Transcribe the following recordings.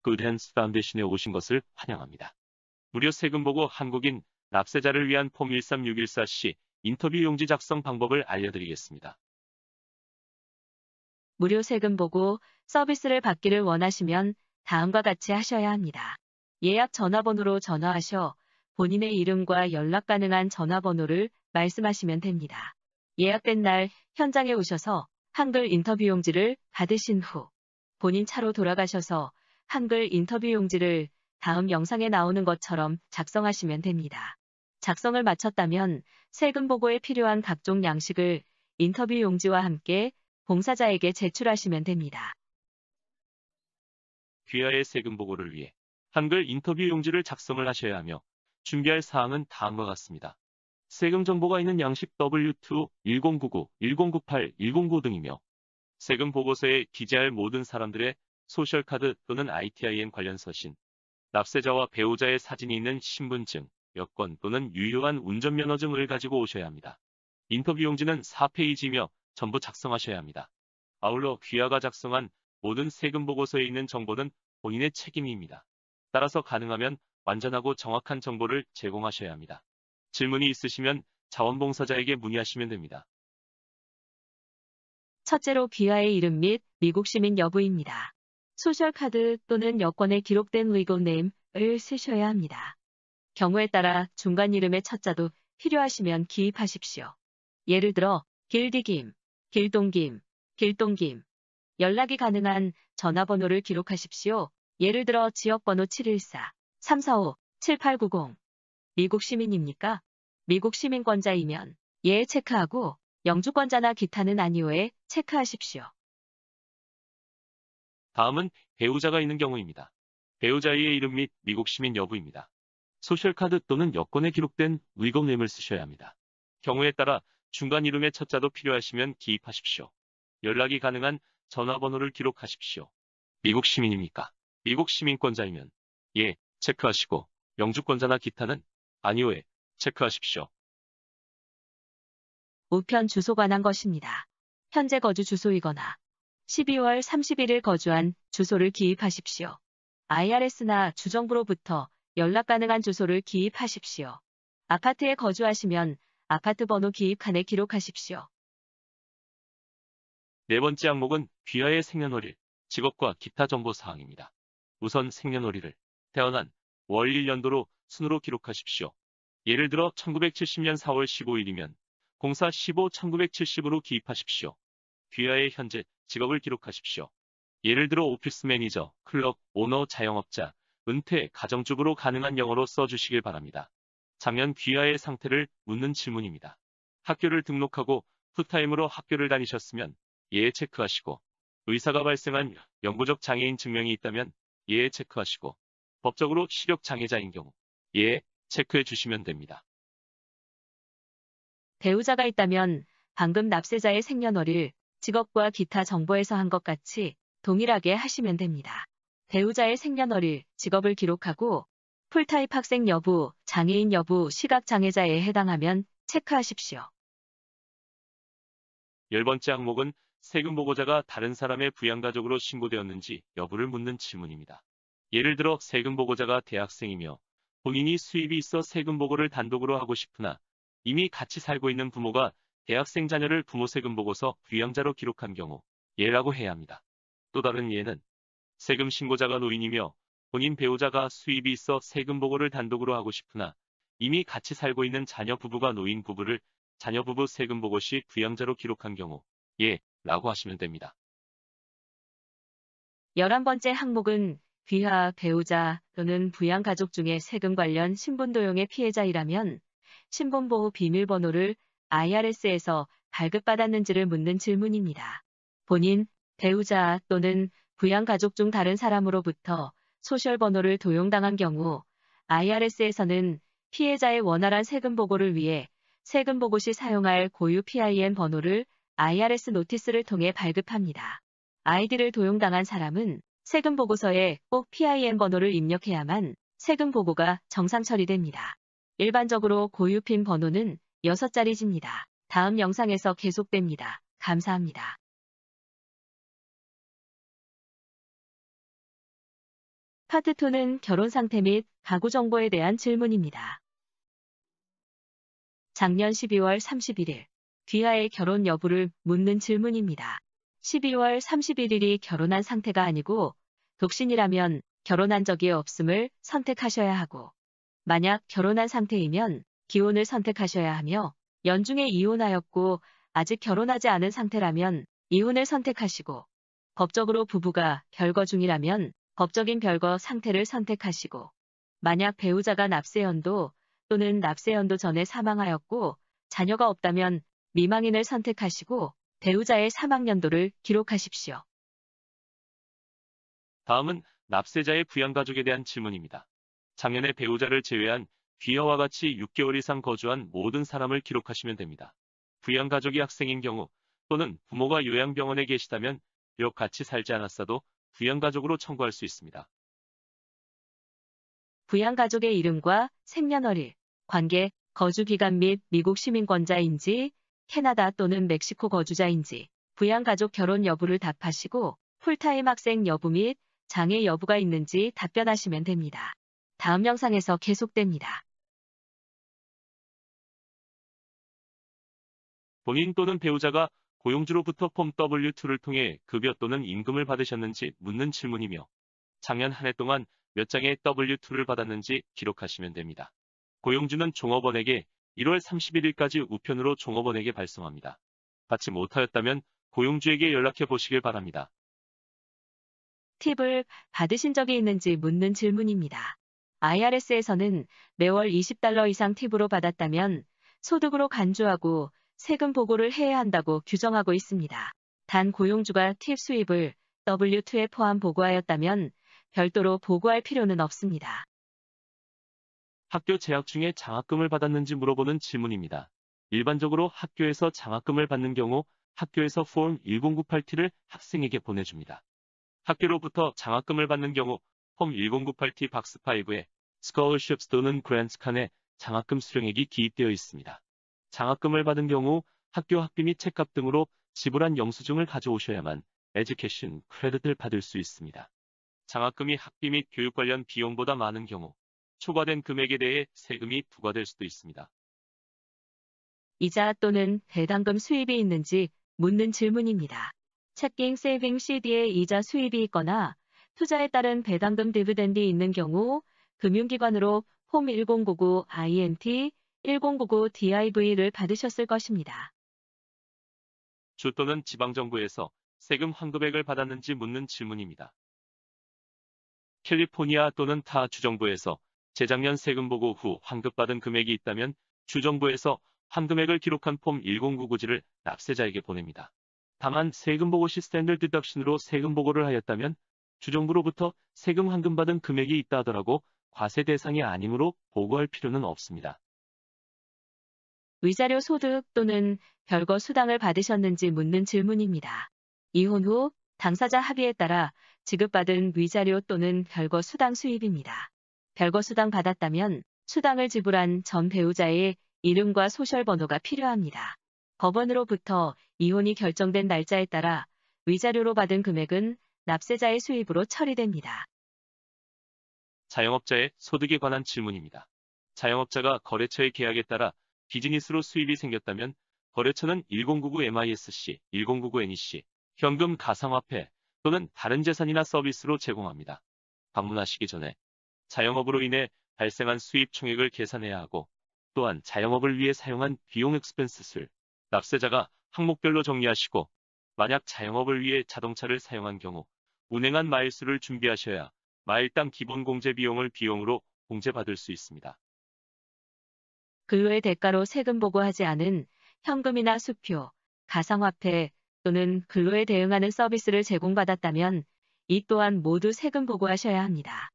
굿핸스 파운데이션에 오신 것을 환영합니다. 무료 세금 보고 한국인 납세자를 위한 폼 136114C 인터뷰 용지 작성 방법을 알려드리겠습니다. 무료 세금 보고 서비스를 받기를 원하시면 다음과 같이 하셔야 합니다. 예약 전화번호로 전화하셔 본인의 이름과 연락 가능한 전화번호를 말씀하시면 됩니다. 예약된 날 현장에 오셔서 한글 인터뷰 용지를 받으신 후 본인 차로 돌아가셔서 한글 인터뷰 용지를 다음 영상에 나오는 것처럼 작성하시면 됩니다. 작성을 마쳤다면 세금 보고에 필요한 각종 양식을 인터뷰 용지와 함께 봉사자에게 제출하시면 됩니다. 귀하의 세금 보고를 위해 한글 인터뷰 용지를 작성을 하셔야 하며 준비할 사항은 다음과 같습니다. 세금 정보가 있는 양식 W2, 1099, 1098, 109 등이며 세금 보고서에 기재할 모든 사람들의 소셜카드 또는 ITIN 관련 서신, 납세자와 배우자의 사진이 있는 신분증, 여권 또는 유효한 운전면허증을 가지고 오셔야 합니다. 인터뷰 용지는 4페이지이며 전부 작성하셔야 합니다. 아울러 귀하가 작성한 모든 세금 보고서에 있는 정보는 본인의 책임입니다. 따라서 가능하면 완전하고 정확한 정보를 제공하셔야 합니다. 질문이 있으시면 자원봉사자에게 문의하시면 됩니다. 첫째로 귀하의 이름 및 미국 시민 여부입니다. 소셜카드 또는 여권에 기록된 legal name을 쓰셔야 합니다. 경우에 따라 중간 이름의 첫자도 필요하시면 기입하십시오. 예를 들어 길디김, 길동김, 길동김. 연락이 가능한 전화번호를 기록하십시오. 예를 들어 지역번호 714-345-7890. 미국 시민입니까? 미국 시민권자이면 예에 체크하고 영주권자나 기타는 아니오에 체크하십시오. 다음은 배우자가 있는 경우입니다. 배우자의 이름 및 미국 시민 여부입니다. 소셜카드 또는 여권에 기록된 legal name을 쓰셔야 합니다. 경우에 따라 중간 이름의 첫자도 필요하시면 기입하십시오. 연락이 가능한 전화번호를 기록하십시오. 미국 시민입니까? 미국 시민권자이면 예, 체크하시고 영주권자나 기타는 아니오에 체크하십시오. 우편 주소 관한 것입니다. 현재 거주 주소이거나 12월 31일 거주한 주소를 기입하십시오. IRS나 주정부로부터 연락 가능한 주소를 기입하십시오. 아파트에 거주하시면 아파트 번호 기입칸에 기록하십시오. 네 번째 항목은 귀하의 생년월일, 직업과 기타 정보 사항입니다. 우선 생년월일을 태어난 월 1년도로 순으로 기록하십시오. 예를 들어 1970년 4월 15일이면 04-15-1970으로 기입하십시오. 귀하의 현재 직업을 기록하십시오. 예를 들어 오피스 매니저, 클럽, 오너, 자영업자, 은퇴, 가정주부로 가능한 영어로 써주시길 바랍니다. 작년 귀하의 상태를 묻는 질문입니다. 학교를 등록하고 풀타임으로 학교를 다니셨으면 예에 체크하시고 의사가 발생한 영구적 장애인 증명이 있다면 예에 체크하시고 법적으로 시력 장애자인 경우 예에 체크해 주시면 됩니다. 배우자가 있다면 방금 납세자의 생년월일, 직업과 기타 정보에서 한 것 같이 동일하게 하시면 됩니다. 배우자의 생년월일, 직업을 기록하고 풀타입 학생 여부, 장애인 여부, 시각장애자에 해당하면 체크하십시오. 10번째 항목은 세금 보고자가 다른 사람의 부양가족으로 신고되었는지 여부를 묻는 질문입니다. 예를 들어 세금 보고자가 대학생이며 본인이 수입이 있어 세금 보고를 단독으로 하고 싶으나 이미 같이 살고 있는 부모가 대학생 자녀를 부모 세금 보고서 부양자로 기록한 경우 예라고 해야 합니다. 또 다른 예는 세금 신고자가 노인이며 본인 배우자가 수입이 있어 세금 보고를 단독으로 하고 싶으나 이미 같이 살고 있는 자녀 부부가 노인 부부를 자녀 부부 세금 보고 시 부양자로 기록한 경우 예라고 하시면 됩니다. 11번째 항목은 귀하, 배우자 또는 부양가족 중에 세금 관련 신분도용의 피해자이라면 신분보호 비밀번호를 IRS에서 발급받았는지를 묻는 질문입니다. 본인, 배우자 또는 부양가족 중 다른 사람으로부터 소셜번호를 도용당한 경우 IRS에서는 피해자의 원활한 세금 보고를 위해 세금 보고 시 사용할 고유 PIN 번호를 IRS 노티스를 통해 발급합니다. 아이디를 도용당한 사람은 세금 보고서에 꼭 PIN 번호를 입력해야만 세금 보고가 정상 처리됩니다. 일반적으로 고유 핀 번호는 6자리입니다. 다음 영상에서 계속됩니다. 감사합니다. 파트 2는 결혼 상태 및 가구 정보에 대한 질문입니다. 작년 12월 31일, 귀하의 결혼 여부를 묻는 질문입니다. 12월 31일이 결혼한 상태가 아니고 독신이라면 결혼한 적이 없음을 선택하셔야 하고, 만약 결혼한 상태이면 기혼을 선택하셔야 하며, 연중에 이혼하였고 아직 결혼하지 않은 상태라면 이혼을 선택하시고, 법적으로 부부가 별거 중이라면 법적인 별거 상태를 선택하시고, 만약 배우자가 납세연도 또는 납세연도 전에 사망하였고 자녀가 없다면 미망인을 선택하시고 배우자의 사망연도를 기록하십시오. 다음은 납세자의 부양가족에 대한 질문입니다. 작년에 배우자를 제외한 귀하와 같이 6개월 이상 거주한 모든 사람을 기록하시면 됩니다. 부양가족이 학생인 경우 또는 부모가 요양병원에 계시다면 비록 같이 살지 않았어도 부양가족으로 청구할 수 있습니다. 부양가족의 이름과 생년월일, 관계, 거주기간 및 미국 시민권자인지, 캐나다 또는 멕시코 거주자인지, 부양가족 결혼 여부를 답하시고 풀타임 학생 여부 및 장애 여부가 있는지 답변하시면 됩니다. 다음 영상에서 계속됩니다. 본인 또는 배우자가 고용주로부터 폼 W2를 통해 급여 또는 임금을 받으셨는지 묻는 질문이며, 작년 한 해 동안 몇 장의 W2를 받았는지 기록하시면 됩니다. 고용주는 종업원에게 1월 31일까지 우편으로 종업원에게 발송합니다. 받지 못하였다면 고용주에게 연락해 보시길 바랍니다. 팁을 받으신 적이 있는지 묻는 질문입니다. IRS에서는 매월 $20 이상 팁으로 받았다면 소득으로 간주하고 세금 보고를 해야 한다고 규정하고 있습니다. 단 고용주가 팁 수입을 W2에 포함 보고하였다면 별도로 보고할 필요는 없습니다. 학교 재학 중에 장학금을 받았는지 물어보는 질문입니다. 일반적으로 학교에서 장학금을 받는 경우 학교에서 폼 1098T를 학생에게 보내줍니다. 학교로부터 장학금을 받는 경우 폼 1098T 박스 5에 Scholarships 또는 Grants 칸에 장학금 수령액이 기입되어 있습니다. 장학금을 받은 경우 학교 학비 및 책값 등으로 지불한 영수증을 가져오셔야만 에듀케이션 크레딧을 받을 수 있습니다. 장학금이 학비 및 교육 관련 비용보다 많은 경우 초과된 금액에 대해 세금이 부과될 수도 있습니다. 이자 또는 배당금 수입이 있는지 묻는 질문입니다. 체킹 세이빙 CD에 이자 수입이 있거나 투자에 따른 배당금 디비덴드 있는 경우 금융기관으로 폼 1099 INT 1099 DIV를 받으셨을 것입니다. 주 또는 지방정부에서 세금 환급액을 받았는지 묻는 질문입니다. 캘리포니아 또는 타 주정부에서 재작년 세금 보고 후 환급받은 금액이 있다면 주정부에서 환금액을 기록한 폼 1099지를 납세자에게 보냅니다. 다만 세금 보고 시 스탠더드 디덕션으로 세금 보고를 하였다면 주정부로부터 세금 환금받은 금액이 있다 하더라도 과세 대상이 아니므로 보고할 필요는 없습니다. 위자료 소득 또는 별거 수당을 받으셨는지 묻는 질문입니다. 이혼 후 당사자 합의에 따라 지급받은 위자료 또는 별거 수당 수입입니다. 별거 수당 받았다면 수당을 지불한 전 배우자의 이름과 소셜번호가 필요합니다. 법원으로부터 이혼이 결정된 날짜에 따라 위자료로 받은 금액은 납세자의 수입으로 처리됩니다. 자영업자의 소득에 관한 질문입니다. 자영업자가 거래처의 계약에 따라 비즈니스로 수입이 생겼다면 거래처는 1099 MISC, 1099 NEC, 현금 가상화폐 또는 다른 재산이나 서비스로 제공합니다. 방문하시기 전에 자영업으로 인해 발생한 수입 총액을 계산해야 하고, 또한 자영업을 위해 사용한 비용 엑스펜스를 납세자가 항목별로 정리하시고, 만약 자영업을 위해 자동차를 사용한 경우 운행한 마일수를 준비하셔야 마일당 기본 공제 비용을 비용으로 공제받을 수 있습니다. 근로의 대가로 세금 보고하지 않은 현금이나 수표, 가상화폐 또는 근로에 대응하는 서비스를 제공받았다면 이 또한 모두 세금 보고하셔야 합니다.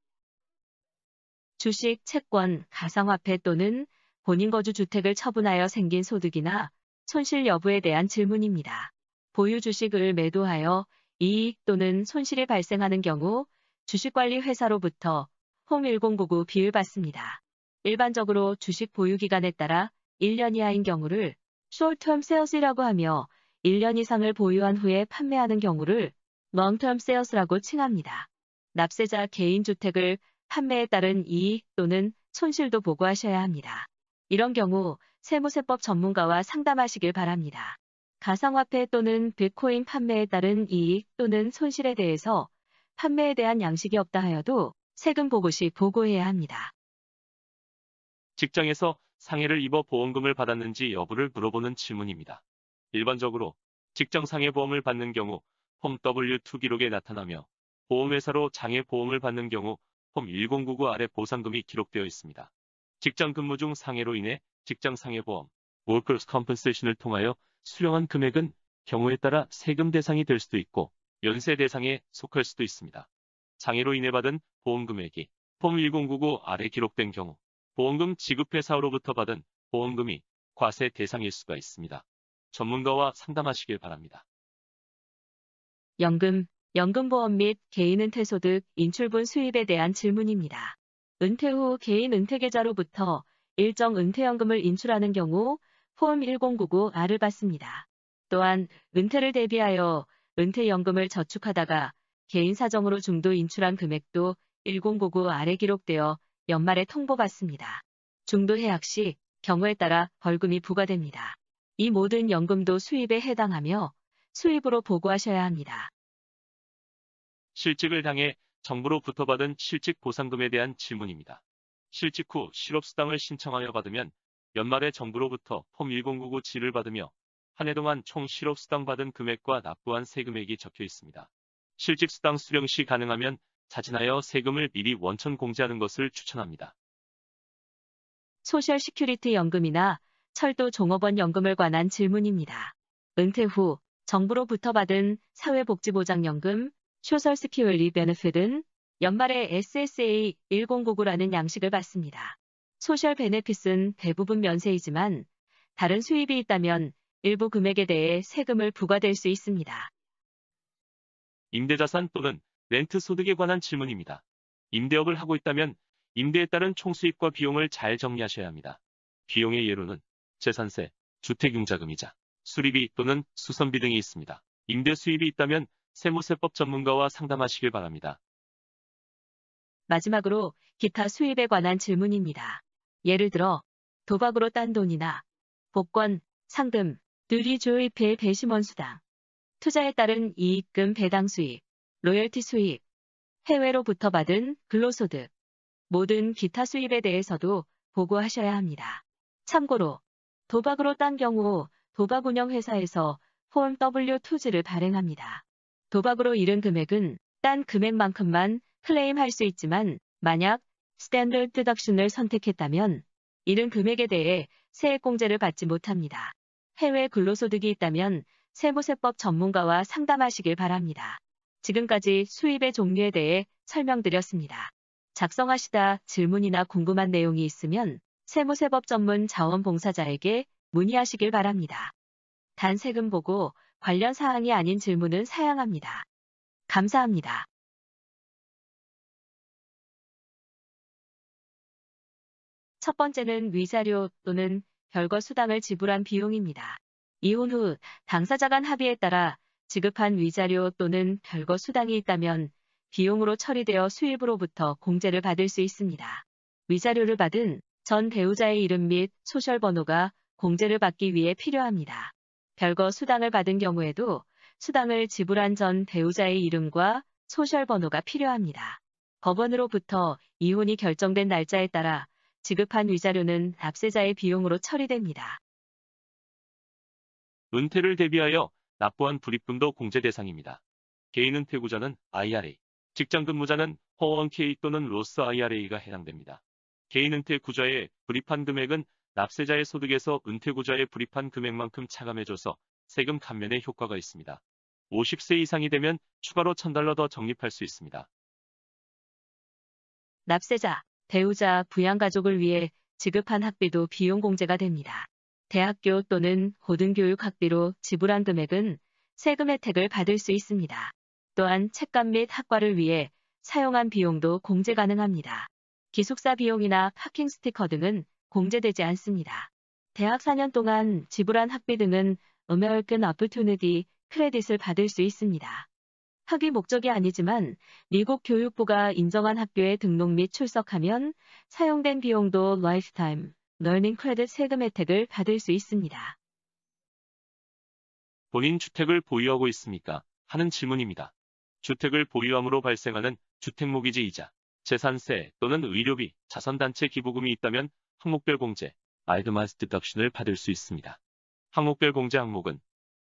주식, 채권, 가상화폐 또는 본인 거주 주택을 처분하여 생긴 소득이나 손실 여부에 대한 질문입니다. 보유 주식을 매도하여 이익 또는 손실이 발생하는 경우 주식관리회사로부터 폼 1099 비를 받습니다. 일반적으로 주식 보유 기간에 따라 1년 이하인 경우를 short-term sales이라고 하며 1년 이상을 보유한 후에 판매하는 경우를 long-term sales라고 칭합니다. 납세자 개인주택을 판매에 따른 이익 또는 손실도 보고하셔야 합니다. 이런 경우 세무세법 전문가와 상담하시길 바랍니다. 가상화폐 또는 비트코인 판매에 따른 이익 또는 손실에 대해서 판매에 대한 양식이 없다 하여도 세금 보고 시 보고해야 합니다. 직장에서 상해를 입어 보험금을 받았는지 여부를 물어보는 질문입니다. 일반적으로 직장 상해 보험을 받는 경우 폼 W2 기록에 나타나며 보험회사로 장해 보험을 받는 경우 폼 1099 아래 보상금이 기록되어 있습니다. 직장 근무 중 상해로 인해 직장 상해 보험, Workers' Compensation을 통하여 수령한 금액은 경우에 따라 세금 대상이 될 수도 있고 연세 대상에 속할 수도 있습니다. 장애로 인해 받은 보험 금액이 폼 1099 아래 기록된 경우 보험금 지급회사로부터 받은 보험금이 과세 대상일 수가 있습니다. 전문가와 상담하시길 바랍니다. 연금보험 및 개인은퇴소득 인출분 수입에 대한 질문입니다. 은퇴 후 개인 은퇴계좌로부터 일정 은퇴연금을 인출하는 경우 폼 1099R을 받습니다. 또한 은퇴를 대비하여 은퇴연금을 저축하다가 개인 사정으로 중도 인출한 금액도 1099R에 기록되어 연말에 통보받습니다. 중도 해약 시 경우에 따라 벌금이 부과됩니다. 이 모든 연금도 수입에 해당하며 수입으로 보고하셔야 합니다. 실직을 당해 정부로부터 받은 실직 보상금에 대한 질문입니다. 실직 후 실업수당을 신청하여 받으면 연말에 정부로부터 폼 1099G를 받으며 한 해 동안 총 실업수당 받은 금액과 납부한 세금액이 적혀 있습니다. 실직수당 수령 시 가능하면 자진하여 세금을 미리 원천 공제하는 것을 추천합니다. 소셜 시큐리티 연금이나 철도 종업원 연금을 관한 질문입니다. 은퇴 후 정부로부터 받은 사회복지보장연금, 소셜 시큐리티 베네핏은 연말에 SSA 1099라는 양식을 받습니다. 소셜 베네핏은 대부분 면세이지만 다른 수입이 있다면 일부 금액에 대해 세금을 부과될 수 있습니다. 임대자산 또는 렌트 소득에 관한 질문입니다. 임대업을 하고 있다면 임대에 따른 총수입과 비용을 잘 정리하셔야 합니다. 비용의 예로는 재산세, 주택융자금이자 수리비 또는 수선비 등이 있습니다. 임대 수입이 있다면 세무세법 전문가와 상담하시길 바랍니다. 마지막으로 기타 수입에 관한 질문입니다. 예를 들어 도박으로 딴 돈이나 복권, 상금, 누리 조입회 배심원 수당, 투자에 따른 이익금 배당 수입, 로열티 수입, 해외로부터 받은 근로소득, 모든 기타 수입에 대해서도 보고하셔야 합니다. 참고로 도박으로 딴 경우 도박 운영 회사에서 폼 W2G를 발행합니다. 도박으로 잃은 금액은 딴 금액만큼만 클레임할 수 있지만 만약 스탠더드 디덕션을 선택했다면 잃은 금액에 대해 세액공제를 받지 못합니다. 해외 근로소득이 있다면 세무세법 전문가와 상담하시길 바랍니다. 지금까지 수입의 종류에 대해 설명드렸습니다. 작성하시다 질문이나 궁금한 내용이 있으면 세무세법 전문 자원봉사자에게 문의하시길 바랍니다. 단 세금 보고 관련 사항이 아닌 질문은 사양합니다. 감사합니다. 첫 번째는 위자료 또는 별거 수당을 지불한 비용입니다. 이혼 후 당사자 간 합의에 따라 지급한 위자료 또는 별거 수당이 있다면 비용으로 처리되어 수입으로부터 공제를 받을 수 있습니다. 위자료를 받은 전 배우자의 이름 및 소셜번호가 공제를 받기 위해 필요합니다. 별거 수당을 받은 경우에도 수당을 지불한 전 배우자의 이름과 소셜번호가 필요합니다. 법원으로부터 이혼이 결정된 날짜에 따라 지급한 위자료는 납세자의 비용으로 처리됩니다. 은퇴를 대비하여 납부한 불입금도 공제 대상입니다. 개인 은퇴구자는 IRA, 직장 근무자는 401k 또는 로스 IRA가 해당됩니다. 개인 은퇴구자의 불입한 금액은 납세자의 소득에서 은퇴구자의 불입한 금액만큼 차감해줘서 세금 감면에 효과가 있습니다. 50세 이상이 되면 추가로 $1,000 더 적립할 수 있습니다. 납세자, 배우자, 부양가족을 위해 지급한 학비도 비용 공제가 됩니다. 대학교 또는 고등교육 학비로 지불한 금액은 세금 혜택을 받을 수 있습니다. 또한 책값 및 학과를 위해 사용한 비용도 공제 가능합니다. 기숙사 비용이나 파킹 스티커 등은 공제되지 않습니다. 대학 4년 동안 지불한 학비 등은 American Opportunity 크레딧을 받을 수 있습니다. 학위 목적이 아니지만 미국 교육부가 인정한 학교에 등록 및 출석하면 사용된 비용도 라이프타임 러닝 크레딧 세금 혜택을 받을 수 있습니다. 본인 주택을 보유하고 있습니까? 하는 질문입니다. 주택을 보유함으로 발생하는 주택모기지이자 재산세 또는 의료비, 자선단체 기부금이 있다면 항목별 공제, 아이드마스 디덕션을 받을 수 있습니다. 항목별 공제 항목은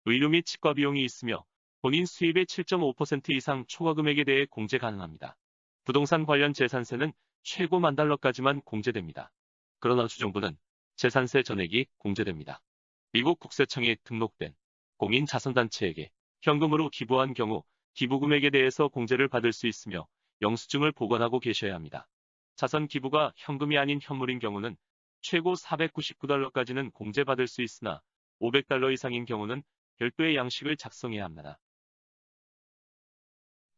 의료 및 치과 비용이 있으며 본인 수입의 7.5% 이상 초과 금액에 대해 공제 가능합니다. 부동산 관련 재산세는 최고 $10,000까지만 공제됩니다. 그러나 주정부는 재산세 전액이 공제됩니다. 미국 국세청에 등록된 공인 자선단체에게 현금으로 기부한 경우 기부 금액에 대해서 공제를 받을 수 있으며 영수증을 보관하고 계셔야 합니다. 자선 기부가 현금이 아닌 현물인 경우는 최고 $499까지는 공제받을 수 있으나 $500 이상인 경우는 별도의 양식을 작성해야 합니다.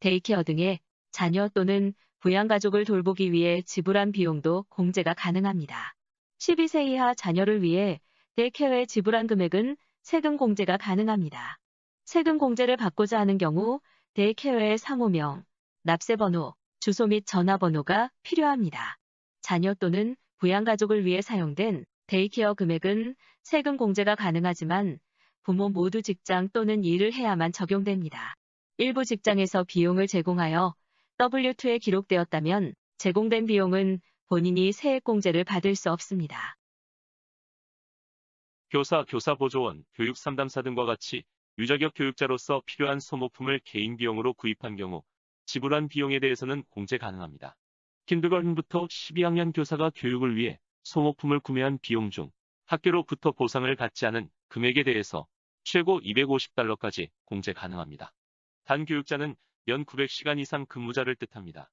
데이케어 등의 자녀 또는 부양가족을 돌보기 위해 지불한 비용도 공제가 가능합니다. 12세 이하 자녀를 위해 데이케어에 지불한 금액은 세금 공제가 가능합니다. 세금 공제를 받고자 하는 경우 데이케어의 상호명, 납세번호, 주소 및 전화번호가 필요합니다. 자녀 또는 부양가족을 위해 사용된 데이케어 금액은 세금 공제가 가능하지만 부모 모두 직장 또는 일을 해야만 적용됩니다. 일부 직장에서 비용을 제공하여 W2에 기록되었다면 제공된 비용은 본인이 세액공제를 받을 수 없습니다. 교사, 교사보조원, 교육상담사 등과 같이 유자격 교육자로서 필요한 소모품을 개인 비용으로 구입한 경우 지불한 비용에 대해서는 공제 가능합니다. 킨더가든부터 12학년 교사가 교육을 위해 소모품을 구매한 비용 중 학교로부터 보상을 받지 않은 금액에 대해서 최고 $250까지 공제 가능합니다. 단 교육자는 연 900시간 이상 근무자를 뜻합니다.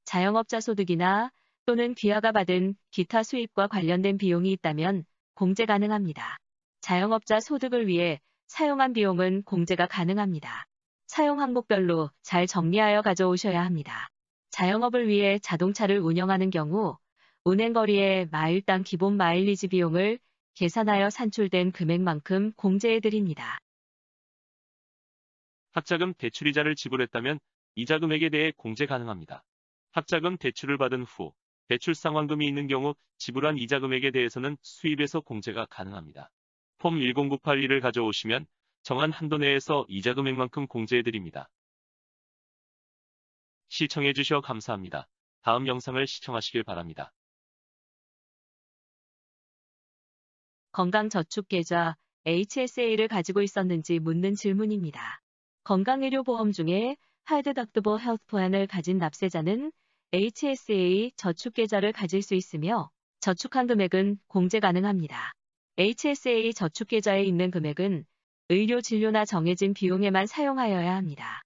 자영업자 소득이나 또는 귀하가 받은 기타 수입과 관련된 비용이 있다면 공제 가능합니다. 자영업자 소득을 위해 사용한 비용은 공제가 가능합니다. 사용 항목별로 잘 정리하여 가져오셔야 합니다. 자영업을 위해 자동차를 운영하는 경우 운행거리의 마일당 기본 마일리지 비용을 계산하여 산출된 금액만큼 공제해 드립니다. 학자금 대출이자를 지불했다면 이자 금액에 대해 공제 가능합니다. 학자금 대출을 받은 후 대출 상환금이 있는 경우 지불한 이자 금액에 대해서는 수입에서 공제가 가능합니다. 폼 10982를 가져오시면 정한 한도 내에서 이자 금액만큼 공제해드립니다. 시청해주셔 감사합니다. 다음 영상을 시청하시길 바랍니다. 건강저축계좌 HSA를 가지고 있었는지 묻는 질문입니다. 건강의료보험 중에 하드닥터블 헬스 플랜을 가진 납세자는 HSA 저축계좌를 가질 수 있으며 저축한 금액은 공제 가능합니다. HSA 저축계좌에 있는 금액은 의료 진료나 정해진 비용에만 사용하여야 합니다.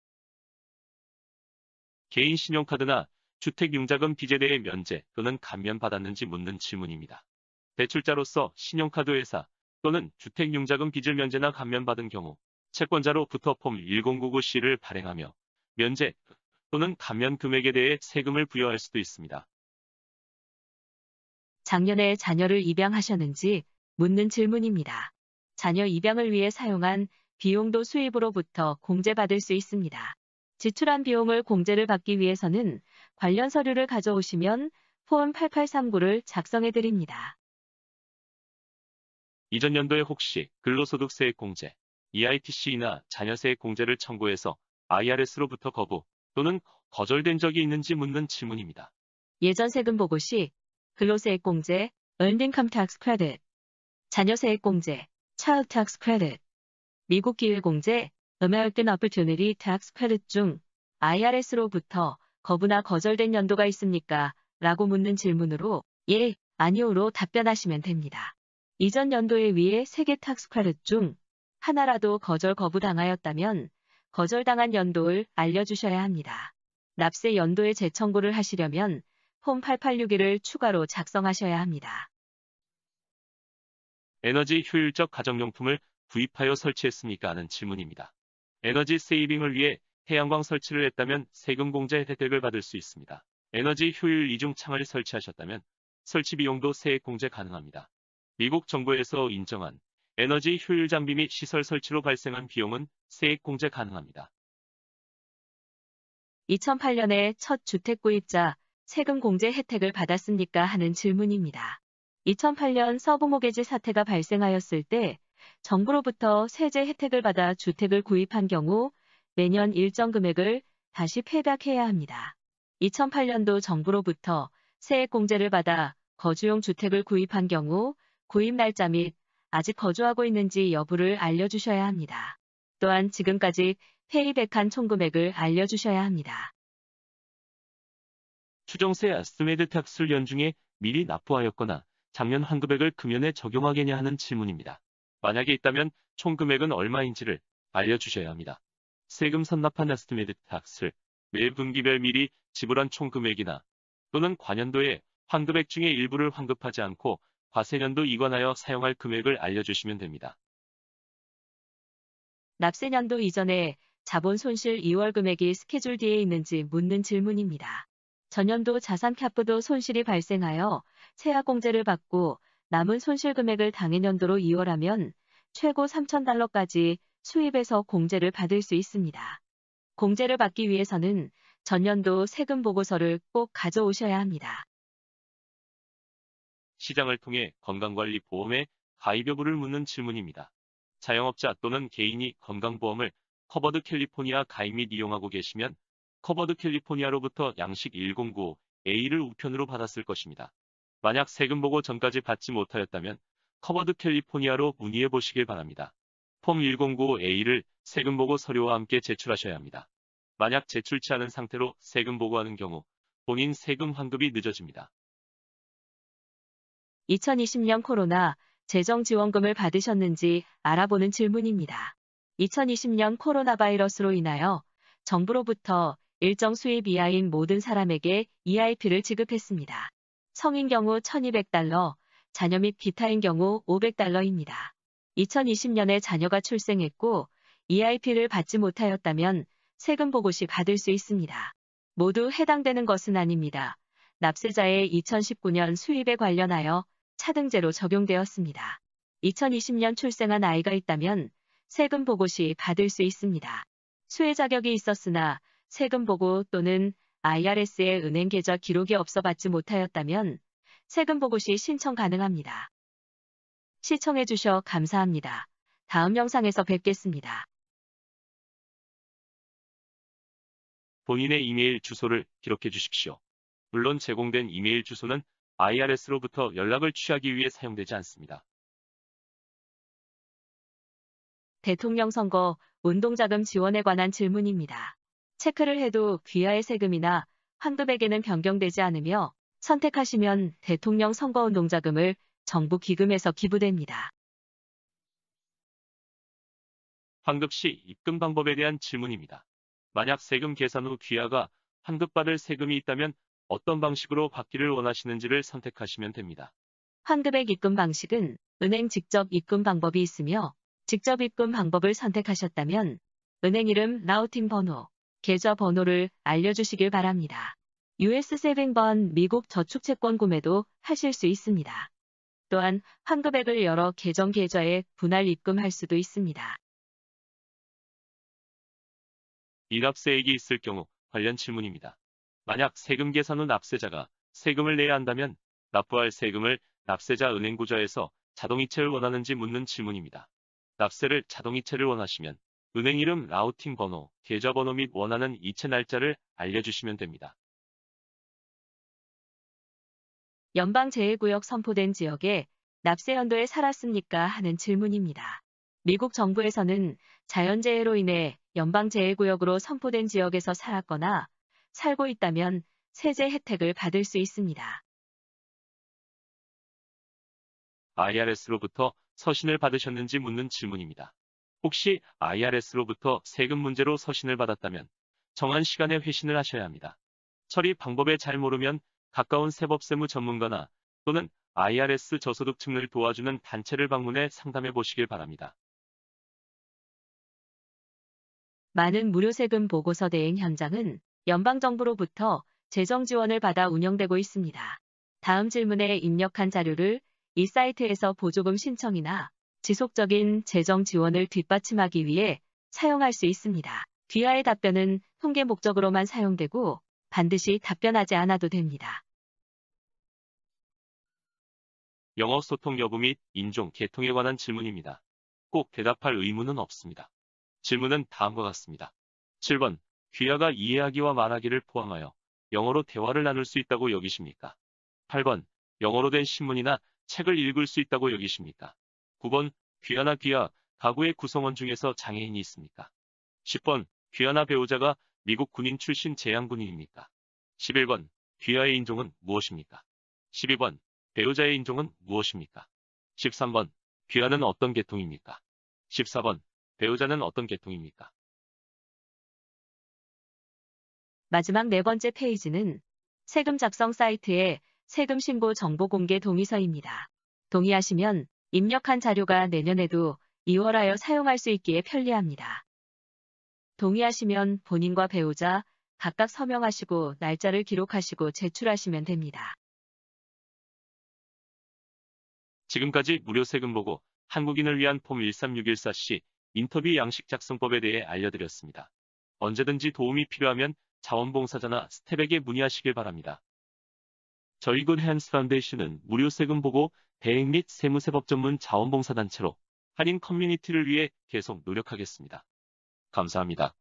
개인 신용카드나 주택융자금 빚에 대해 면제 또는 감면받았는지 묻는 질문입니다. 대출자로서 신용카드 회사 또는 주택융자금 빚을 면제나 감면받은 경우 채권자로부터 폼 1099C를 발행하며 면제 또는 감면 금액에 대해 세금을 부여할 수도 있습니다. 작년에 자녀를 입양하셨는지 묻는 질문입니다. 자녀 입양을 위해 사용한 비용도 수입으로부터 공제받을 수 있습니다. 지출한 비용을 공제를 받기 위해서는 관련 서류를 가져오시면 폼 8839를 작성해 드립니다. 이전 연도에 혹시 근로소득세액 공제, EITC나 자녀세액 공제를 청구해서 IRS로부터 거부 또는 거절된 적이 있는지 묻는 질문입니다. 예전 세금 보고 시 근로세액 공제, Earned Income Tax Credit, 자녀세액 공제, Child Tax Credit, 미국 기회 공제, American Opportunity Tax Credit 중 IRS로부터 거부나 거절된 연도가 있습니까? 라고 묻는 질문으로 예, 아니오로 답변하시면 됩니다. 이전 연도에 위에 3개 탁스 크레딧 중 하나라도 거절 거부당하였다면 거절당한 연도를 알려주셔야 합니다. 납세 연도에 재청구를 하시려면 폼 8861을 추가로 작성하셔야 합니다. 에너지 효율적 가정용품을 구입하여 설치했습니까? 하는 질문입니다. 에너지 세이빙을 위해 태양광 설치를 했다면 세금 공제 혜택을 받을 수 있습니다. 에너지 효율 이중창을 설치하셨다면 설치 비용도 세액 공제 가능합니다. 미국 정부에서 인정한 에너지 효율 장비 및 시설 설치로 발생한 비용은 세액 공제 가능합니다. 2008년에 첫 주택 구입자 세금 공제 혜택을 받았습니까? 하는 질문입니다. 2008년 서부모계지 사태가 발생하였을 때 정부로부터 세제 혜택을 받아 주택을 구입한 경우 매년 일정 금액을 다시 폐백해야 합니다. 2008년도 정부로부터 세액 공제를 받아 거주용 주택을 구입한 경우 구입 날짜 및 아직 거주하고 있는지 여부를 알려주셔야 합니다. 또한 지금까지 페이백한 총 금액을 알려주셔야 합니다. 추정세 에스티메이트 텍스를 연중에 미리 납부하였거나 작년 환급액을 금연에 적용하겠냐 하는 질문입니다. 만약에 있다면 총 금액은 얼마인지를 알려주셔야 합니다. 세금 선납한 에스티메이트 텍스를 매 분기별 미리 지불한 총 금액이나 또는 관연도의 환급액 중에 일부를 환급하지 않고 과세년도 이관하여 사용할 금액을 알려주시면 됩니다. 납세년도 이전에 자본 손실 2월 금액이 스케줄 D에 있는지 묻는 질문입니다. 전년도 자산 캐프도 손실이 발생하여 세액 공제를 받고 남은 손실 금액을 당해년도로 이월하면 최고 3,000달러까지 수입에서 공제를 받을 수 있습니다. 공제를 받기 위해서는 전년도 세금 보고서를 꼭 가져오셔야 합니다. 시장을 통해 건강관리보험의 가입 여부를 묻는 질문입니다. 자영업자 또는 개인이 건강보험을 커버드 캘리포니아 가입 및 이용하고 계시면 커버드 캘리포니아로부터 양식 1095A를 우편으로 받았을 것입니다. 만약 세금 보고 전까지 받지 못하였다면 커버드 캘리포니아로 문의해 보시길 바랍니다. 폼 1095A를 세금 보고 서류와 함께 제출하셔야 합니다. 만약 제출치 않은 상태로 세금 보고하는 경우 본인 세금 환급이 늦어집니다. 2020년 코로나 재정지원금을 받으셨는지 알아보는 질문입니다. 2020년 코로나 바이러스로 인하여 정부로부터 일정 수입 이하인 모든 사람에게 EIP를 지급했습니다. 성인 경우 1,200달러, 자녀 및 기타인 경우 500달러입니다. 2020년에 자녀가 출생했고 EIP를 받지 못하였다면 세금 보고 시 받을 수 있습니다. 모두 해당되는 것은 아닙니다. 납세자의 2019년 수입에 관련하여 차등제로 적용되었습니다. 2020년 출생한 아이가 있다면 세금 보고 시 받을 수 있습니다. 수혜 자격이 있었으나 세금 보고 또는 IRS의 은행 계좌 기록이 없어 받지 못하였다면 세금 보고 시 신청 가능합니다. 시청해주셔 감사합니다. 다음 영상에서 뵙겠습니다. 본인의 이메일 주소를 기록해 주십시오. 물론 제공된 이메일 주소는 IRS로부터 연락을 취하기 위해 사용되지 않습니다. 대통령 선거 운동자금 지원에 관한 질문입니다. 체크를 해도 귀하의 세금이나 환급액에는 변경되지 않으며 선택하시면 대통령 선거 운동자금을 정부 기금에서 기부됩니다. 환급 시 입금 방법에 대한 질문입니다. 만약 세금 계산 후 귀하가 환급받을 세금이 있다면 어떤 방식으로 받기를 원하시는지를 선택하시면 됩니다. 환급액 입금 방식은 은행 직접 입금 방법이 있으며 직접 입금 방법을 선택하셨다면 은행 이름, 라우팅 번호, 계좌 번호를 알려주시길 바랍니다. US 세빙번 미국 저축채권 구매도 하실 수 있습니다. 또한 환급액을 여러 계정 계좌에 분할 입금할 수도 있습니다. 이납세액이 있을 경우 관련 질문입니다. 만약 세금 계산 후 납세자가 세금을 내야 한다면 납부할 세금을 납세자 은행구좌에서 자동이체를 원하는지 묻는 질문입니다. 납세를 자동이체를 원하시면 은행 이름, 라우팅 번호, 계좌번호 및 원하는 이체 날짜를 알려주시면 됩니다. 연방재해구역 선포된 지역에 납세연도에 살았습니까? 하는 질문입니다. 미국 정부에서는 자연재해로 인해 연방재해구역으로 선포된 지역에서 살았거나 살고 있다면 세제 혜택을 받을 수 있습니다. IRS로부터 서신을 받으셨는지 묻는 질문입니다. 혹시 IRS로부터 세금 문제로 서신을 받았다면 정한 시간에 회신을 하셔야 합니다. 처리 방법에 잘 모르면 가까운 세법세무 전문가나 또는 IRS 저소득층을 도와주는 단체를 방문해 상담해 보시길 바랍니다. 많은 무료 세금 보고서 대행 현장은 연방정부로부터 재정 지원을 받아 운영되고 있습니다. 다음 질문에 입력한 자료를 이 사이트에서 보조금 신청이나 지속적인 재정 지원을 뒷받침하기 위해 사용할 수 있습니다. 귀하의 답변은 통계 목적으로만 사용되고 반드시 답변하지 않아도 됩니다. 영어 소통 여부 및 인종, 계통에 관한 질문입니다. 꼭 대답할 의무는 없습니다. 질문은 다음과 같습니다. 7번. 귀하가 이해하기와 말하기를 포함하여 영어로 대화를 나눌 수 있다고 여기십니까? 8번. 영어로 된 신문이나 책을 읽을 수 있다고 여기십니까? 9번. 귀하나 귀하, 가구의 구성원 중에서 장애인이 있습니까? 10번. 귀하나 배우자가 미국 군인 출신 재향군인입니까? 11번. 귀하의 인종은 무엇입니까? 12번. 배우자의 인종은 무엇입니까? 13번. 귀하는 어떤 계통입니까? 14번. 배우자는 어떤 계통입니까? 마지막 네 번째 페이지는 세금 작성 사이트의 세금 신고 정보 공개 동의서입니다. 동의하시면 입력한 자료가 내년에도 2월하여 사용할 수 있기에 편리합니다. 동의하시면 본인과 배우자 각각 서명하시고 날짜를 기록하시고 제출하시면 됩니다. 지금까지 무료 세금 보고 한국인을 위한 폼 13614C 인터뷰 양식 작성법에 대해 알려드렸습니다. 언제든지 도움이 필요하면 자원봉사자나 스텝에게 문의하시길 바랍니다. 저희 굿 핸즈 파운데이션은 무료 세금 보고 대행 및 세무세법 전문 자원봉사단체로 한인 커뮤니티를 위해 계속 노력하겠습니다. 감사합니다.